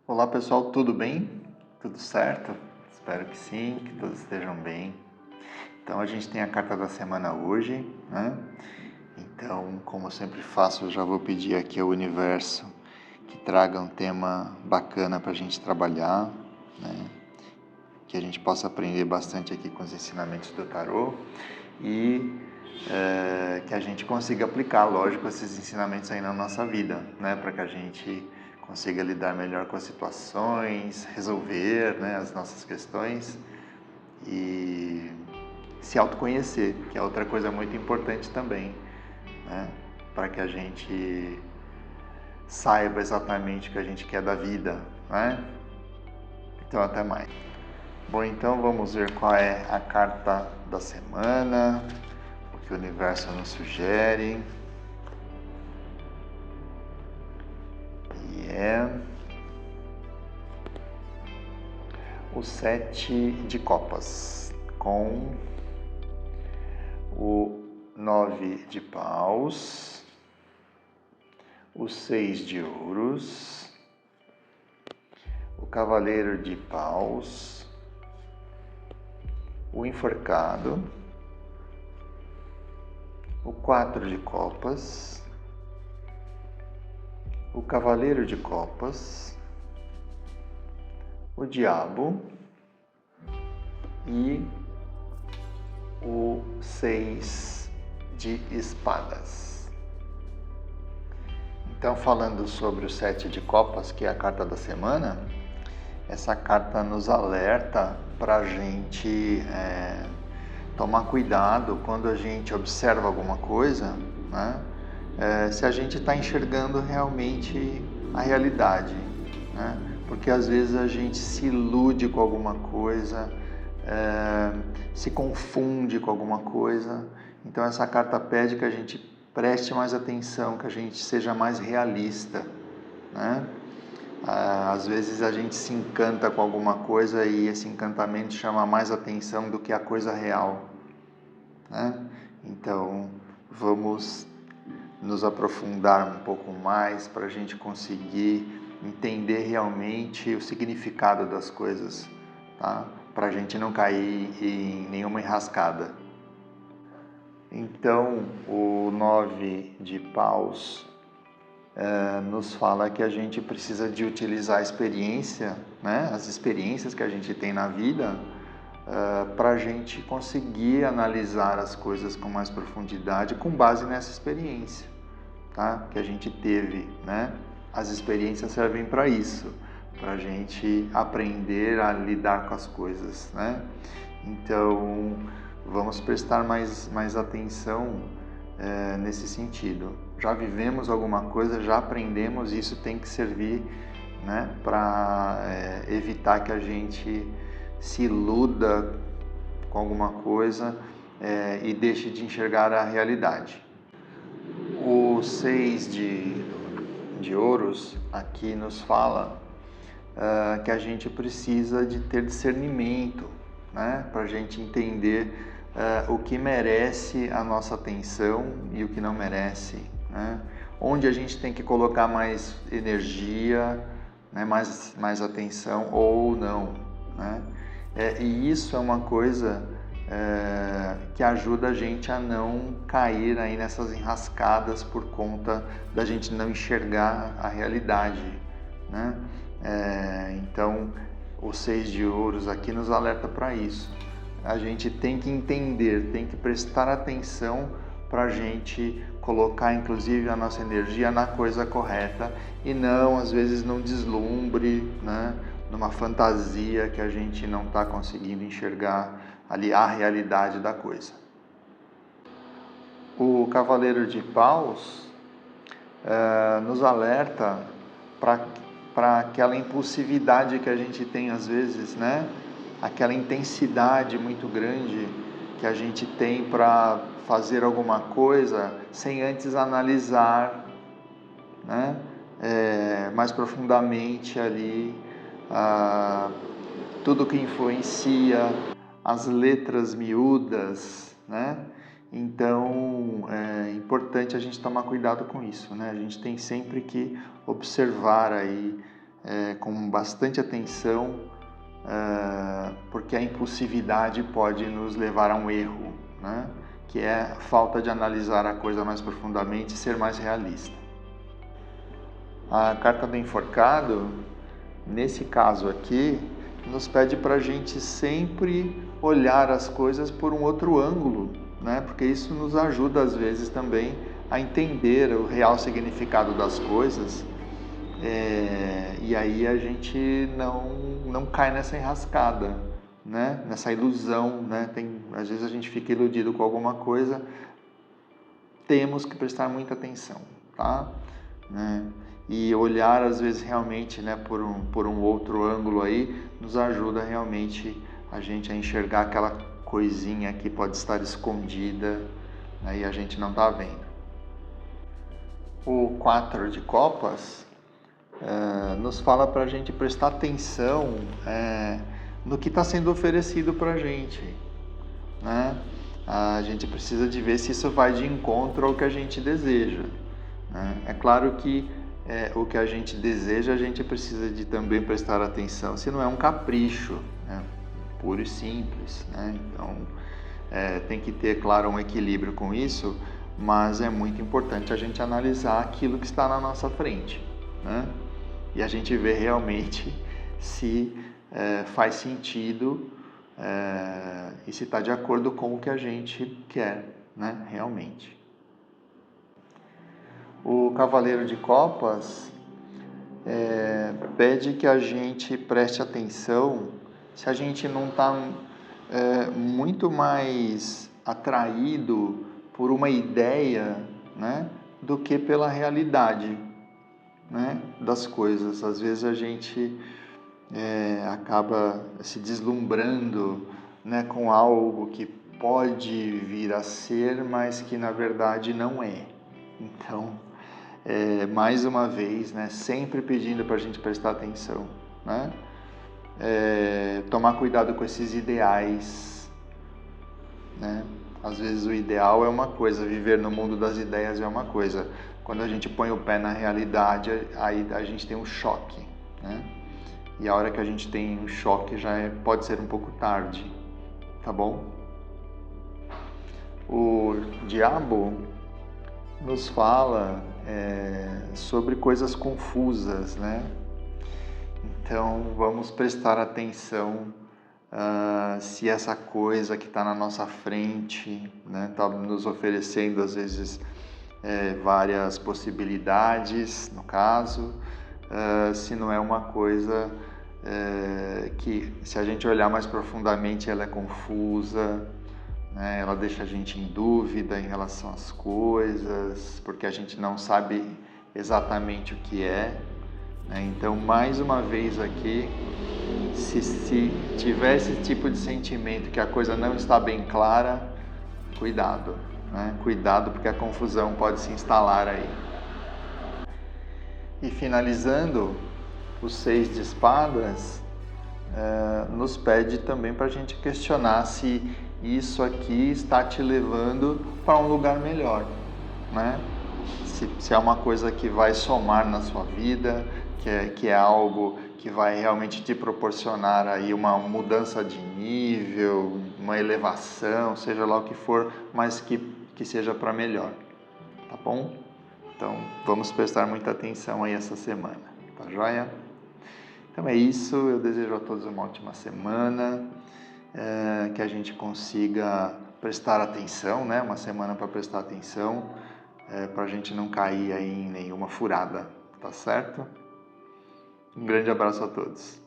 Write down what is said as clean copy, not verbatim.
Olá pessoal, tudo bem? Tudo certo? Espero que sim, que todos estejam bem. Então a gente tem a carta da semana hoje, né? Então, como eu sempre faço, eu já vou pedir aqui ao universo que traga um tema bacana para a gente trabalhar, né? Que a gente possa aprender bastante aqui com os ensinamentos do tarô e que a gente consiga aplicar, lógico, esses ensinamentos aí na nossa vida, né? Para que a gente consiga lidar melhor com as situações, resolver, né, as nossas questões e se autoconhecer, que é outra coisa muito importante também, né? Para que a gente saiba exatamente o que a gente quer da vida, né? Então, até mais. Bom, então vamos ver qual é a carta da semana, o que o universo nos sugere. E é o 7 de copas, com o 9 de paus, o 6 de ouros, o cavaleiro de paus, o enforcado, o 4 de copas, o cavaleiro de copas, o diabo e o 6 de espadas. Então, falando sobre o 7 de copas, que é a carta da semana, essa carta nos alerta para a gente tomar cuidado quando a gente observa alguma coisa, né? Se a gente está enxergando realmente a realidade, né? Porque às vezes a gente se ilude com alguma coisa, se confunde com alguma coisa. Então essa carta pede que a gente preste mais atenção, que a gente seja mais realista, né? Às vezes a gente se encanta com alguma coisa e esse encantamento chama mais atenção do que a coisa real, né? Então vamos nos aprofundar um pouco mais para a gente conseguir entender realmente o significado das coisas, tá? Para a gente não cair em nenhuma enrascada. Então, o 9 de paus nos fala que a gente precisa de utilizar a experiência, né? As experiências que a gente tem na vida, para a gente conseguir analisar as coisas com mais profundidade com base nessa experiência, tá? Que a gente teve, né? As experiências servem para isso, para a gente aprender a lidar com as coisas, né? Então, vamos prestar mais atenção nesse sentido. Já vivemos alguma coisa, já aprendemos, isso tem que servir, né, para evitar que a gente se iluda com alguma coisa e deixe de enxergar a realidade. O 6 de ouros aqui nos fala que a gente precisa de ter discernimento, né, para a gente entender o que merece a nossa atenção e o que não merece, né? Onde a gente tem que colocar mais energia, né, mais atenção ou não, né? E isso é uma coisa que ajuda a gente a não cair aí nessas enrascadas por conta da gente não enxergar a realidade, né? Então, o 6 de ouros aqui nos alerta para isso. A gente tem que entender, tem que prestar atenção para a gente colocar, inclusive, a nossa energia na coisa correta e não, às vezes, num deslumbre, né? Numa fantasia que a gente não está conseguindo enxergar ali a realidade da coisa. O cavaleiro de paus nos alerta para aquela impulsividade que a gente tem às vezes, né? Aquela intensidade muito grande que a gente tem para fazer alguma coisa sem antes analisar, né? Mais profundamente ali tudo que influencia, as letras miúdas, né? Então, é importante a gente tomar cuidado com isso, né? A gente tem sempre que observar aí com bastante atenção, porque a impulsividade pode nos levar a um erro, né? Que é a falta de analisar a coisa mais profundamente e ser mais realista. A carta do enforcado, nesse caso aqui, nos pede para a gente sempre olhar as coisas por um outro ângulo, né? Porque isso nos ajuda às vezes também a entender o real significado das coisas, e aí a gente não cai nessa enrascada, né? Nessa ilusão, né? Às vezes a gente fica iludido com alguma coisa, temos que prestar muita atenção, tá? Né? E olhar às vezes realmente, né, por um outro ângulo aí, nos ajuda realmente a gente a enxergar aquela coisinha que pode estar escondida, né, e a gente não está vendo. O 4 de copas nos fala para a gente prestar atenção no que está sendo oferecido para a gente, né? A gente precisa de ver se isso vai de encontro ao que a gente deseja, né? É claro que o que a gente deseja, a gente precisa de também prestar atenção, se não é um capricho, né? Puro e simples, né? Então, tem que ter, claro, um equilíbrio com isso, mas é muito importante a gente analisar aquilo que está na nossa frente, né? E a gente ver realmente se faz sentido e se está de acordo com o que a gente quer, né? Realmente. O Cavaleiro de Copas pede que a gente preste atenção se a gente não está muito mais atraído por uma ideia, né, do que pela realidade, né, das coisas. Às vezes a gente acaba se deslumbrando, né, com algo que pode vir a ser, mas que na verdade não é. Então, mais uma vez, né, sempre pedindo para a gente prestar atenção, né? Tomar cuidado com esses ideais, né? Às vezes o ideal é uma coisa, viver no mundo das ideias é uma coisa. Quando a gente põe o pé na realidade, aí a gente tem um choque, né? E a hora que a gente tem um choque pode ser um pouco tarde, tá bom? O diabo nos fala sobre coisas confusas, né? Então vamos prestar atenção se essa coisa que está na nossa frente, né, está nos oferecendo às vezes várias possibilidades, no caso, se não é uma coisa que, se a gente olhar mais profundamente, ela é confusa, né, ela deixa a gente em dúvida em relação às coisas, porque a gente não sabe exatamente o que é, né? Então, mais uma vez aqui, se tiver esse tipo de sentimento que a coisa não está bem clara, cuidado, né? Cuidado, porque a confusão pode se instalar aí. E finalizando, o 6 de espadas nos pede também para a gente questionar se isso aqui está te levando para um lugar melhor, né? Se é uma coisa que vai somar na sua vida, que é algo que vai realmente te proporcionar aí uma mudança de nível, uma elevação, seja lá o que for, mas que seja para melhor, tá bom? Então, vamos prestar muita atenção aí essa semana, tá joia? Então é isso, eu desejo a todos uma ótima semana, que a gente consiga prestar atenção, né? Uma semana para prestar atenção, para a gente não cair aí em nenhuma furada, tá certo? Um grande abraço a todos.